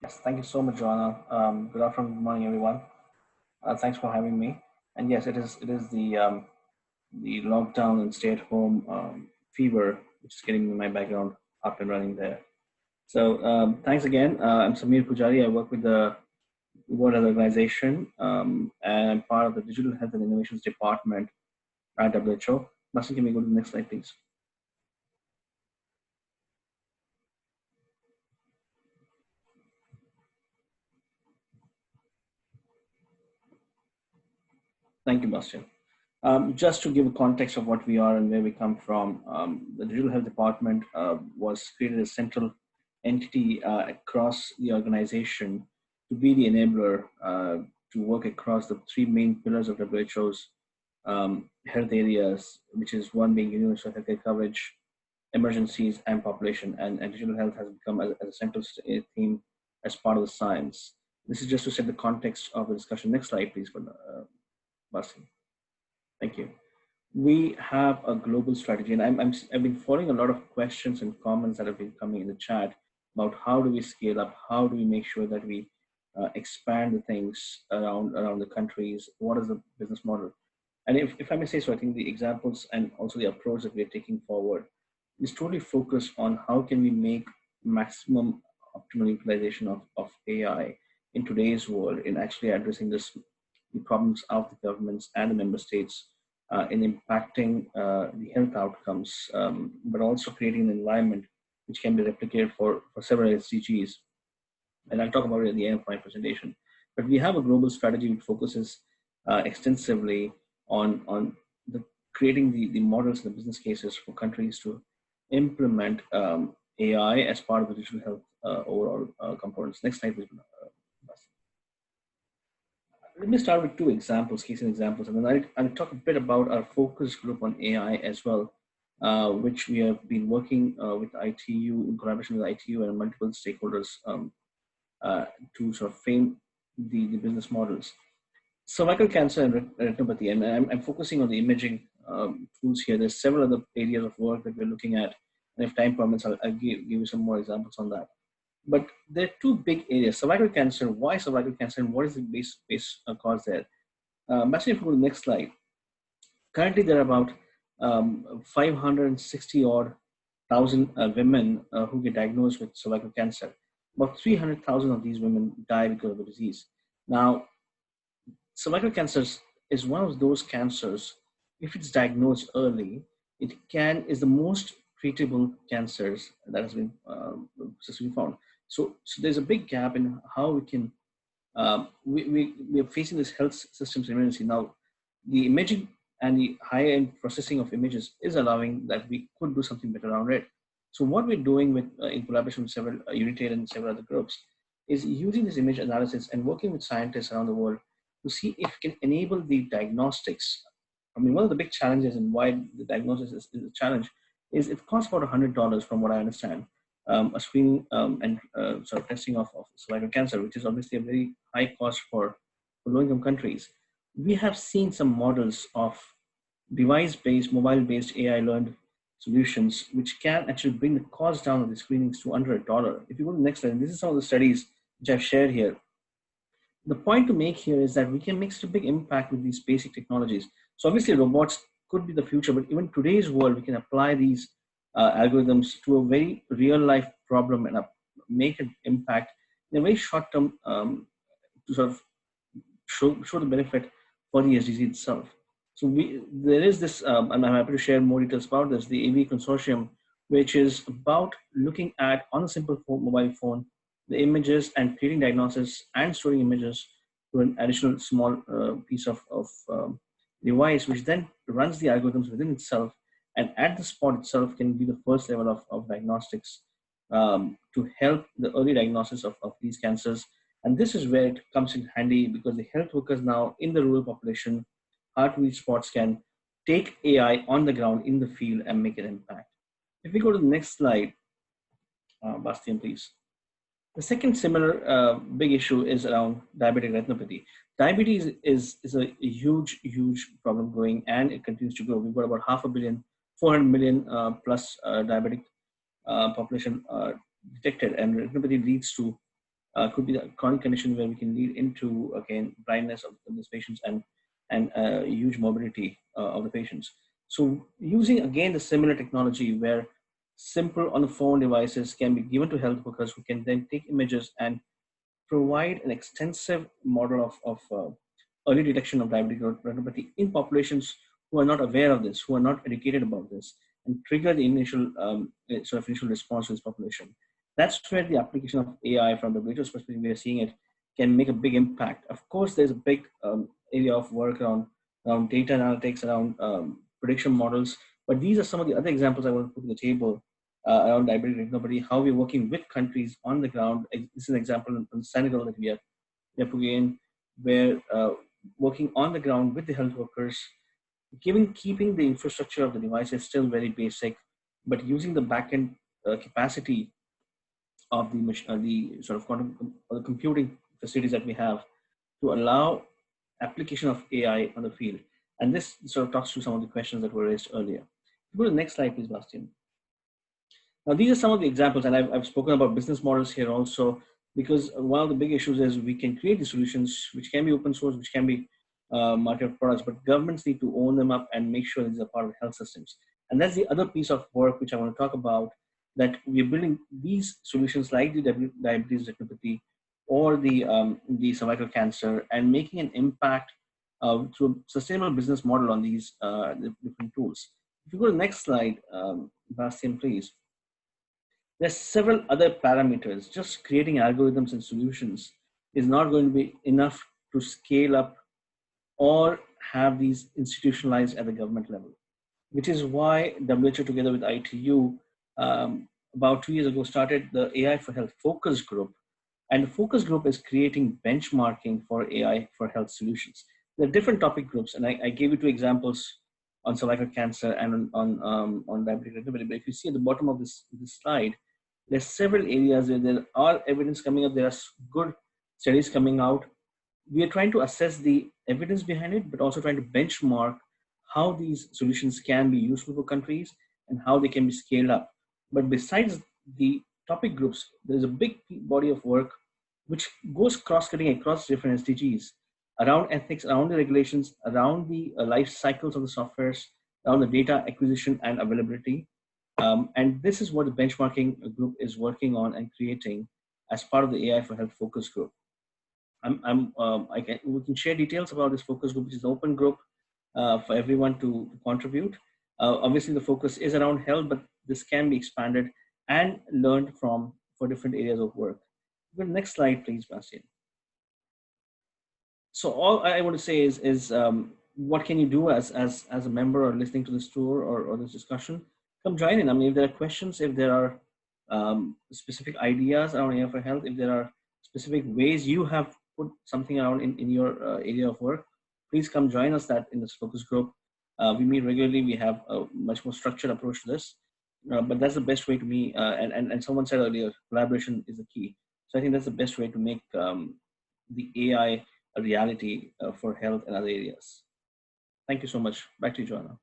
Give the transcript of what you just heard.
Yes, thank you so much, Joanna. Good afternoon, good morning, everyone. Thanks for having me. And yes, it is the lockdown and stay-at-home fever which is getting my background up and running there. So thanks again. I'm Samir Pujari. I work with the World Health Organization, and I'm part of the Digital Health and Innovations Department at WHO. Master, can we go to the next slide, please? Thank you, Bastian. Just to give a context of what we are and where we come from, the Digital Health Department was created as a central entity across the organization to be the enabler to work across the three main pillars of WHO's health areas, which is one being universal healthcare coverage, emergencies, and population. And digital health has become as a central theme as part of the science. This is just to set the context of the discussion. Next slide, please, for Bastian. Thank you. We have a global strategy, and I've been following a lot of questions and comments that have been coming in the chat about how do we scale up, how do we make sure that we expand the things around the countries, what is the business model? And if I may say so, I think the examples and also the approach that we're taking forward is totally focused on how can we make maximum optimal utilization of AI in today's world in actually addressing the problems of the governments and the member states in impacting the health outcomes, but also creating an environment which can be replicated for several SDGs. And I'll talk about it at the end of my presentation. But we have a global strategy which focuses extensively on creating the models and the business cases for countries to implement AI as part of the digital health overall components. Next slide, please. Let me start with two examples, case examples, and then I'll talk a bit about our focus group on AI as well, which we have been working with ITU in collaboration with ITU and multiple stakeholders to sort of frame the business models. Cervical cancer and retinopathy, and I'm focusing on the imaging tools here. There's several other areas of work that we're looking at, and if time permits, I'll give you some more examples on that. But there are two big areas: cervical cancer. Why cervical cancer, and what is the base cause there? Actually, if you go to the next slide, currently there are about 560 odd thousand women who get diagnosed with cervical cancer. About 300,000 of these women die because of the disease. Now, cervical cancer is one of those cancers. If it's diagnosed early, it is the most treatable cancers that has been successfully found. So there's a big gap in how we can, we are facing this health systems emergency. Now, the imaging and the high-end processing of images is allowing that we could do something better around it. So what we're doing with, in collaboration with several United and several other groups, is using this image analysis and working with scientists around the world to see if it can enable the diagnostics. I mean, one of the big challenges and why the diagnosis is a challenge is it costs about $100 from what I understand. A screening and sort of testing of cervical cancer, which is obviously a very high cost for low-income countries. We have seen some models of device-based, mobile-based AI-learned solutions, which can actually bring the cost down of the screenings to under $1. If you go to the next slide, this is some of the studies which I've shared here. The point to make here is that we can make such a big impact with these basic technologies. So obviously robots could be the future, but even today's world, we can apply these algorithms to a very real life problem and make an impact in a very short term to sort of show the benefit for the SDG itself. So there is this, and I'm happy to share more details about this, the AV Consortium, which is about looking at, on a simple mobile phone, the images and creating diagnosis and storing images to an additional small piece of device, which then runs the algorithms within itself, and at the spot itself can be the first level of diagnostics to help the early diagnosis of these cancers. And this is where it comes in handy, because the health workers now in the rural population, hard-to-reach spots, can take AI on the ground in the field and make an impact. If we go to the next slide, Bastian, please. The second similar big issue is around diabetic retinopathy. Diabetes is a huge problem growing, and it continues to grow. We've got about 500 million, 400 million plus diabetic population detected, and retinopathy leads to could be the chronic condition where we can lead into, again, blindness of these patients and huge morbidity of the patients. So using, again, the similar technology where simple on the phone devices can be given to health workers who can then take images and provide an extensive model of early detection of diabetic retinopathy in populations who are not aware of this, who are not educated about this, and trigger the initial initial response to this population. That's where the application of AI from the WHO's perspective, we are seeing it, can make a big impact. Of course, there's a big area of work around data analytics, around prediction models, but these are some of the other examples I want to put to the table around diabetic retinopathy, how we're working with countries on the ground. This is an example in Senegal that we are putting in, where working on the ground with the health workers, keeping the infrastructure of the devices still very basic, but using the backend capacity of the sort of quantum or the computing facilities that we have to allow application of AI on the field. And this sort of talks to some of the questions that were raised earlier. Go to the next slide, please, Bastian. Now, these are some of the examples, and I've spoken about business models here also, because one of the big issues is we can create the solutions which can be open source, which can be market products, but governments need to own them up and make sure these are part of health systems. And that's the other piece of work which I want to talk about, that we're building these solutions like the diabetes retinopathy or the cervical cancer, and making an impact through a sustainable business model on these different tools. If you go to the next slide, Bastian, please. There's several other parameters. Just creating algorithms and solutions is not going to be enough to scale up or have these institutionalized at the government level, which is why WHO, together with ITU, about 2 years ago, started the AI for Health Focus Group. And the focus group is creating benchmarking for AI for health solutions. There are different topic groups, and I gave you 2 examples on cervical cancer and on diabetic retinopathy. But if you see at the bottom of this slide, there's several areas where there are evidence coming up. There are good studies coming out. We are trying to assess the evidence behind it, but also trying to benchmark how these solutions can be useful for countries and how they can be scaled up. But besides the topic groups, there's a big body of work which goes cross-cutting across different SDGs, around ethics, around the regulations, around the life cycles of the softwares, around the data acquisition and availability. And this is what the benchmarking group is working on and creating as part of the AI for Health focus group. We can share details about this focus group, which is an open group for everyone to contribute. Obviously, the focus is around health, but this can be expanded and learned from for different areas of work. The next slide, please, Bastian. So all I want to say is what can you do as a member or listening to this tour or this discussion? Come join in. I mean, if there are questions, if there are specific ideas around AI for Health, if there are specific ways you have put something around in your area of work, please come join us in this focus group. We meet regularly. We have a much more structured approach to this, but that's the best way to me. And someone said earlier, collaboration is the key. So I think that's the best way to make the AI a reality for health and other areas. Thank you so much. Back to you, Joanna.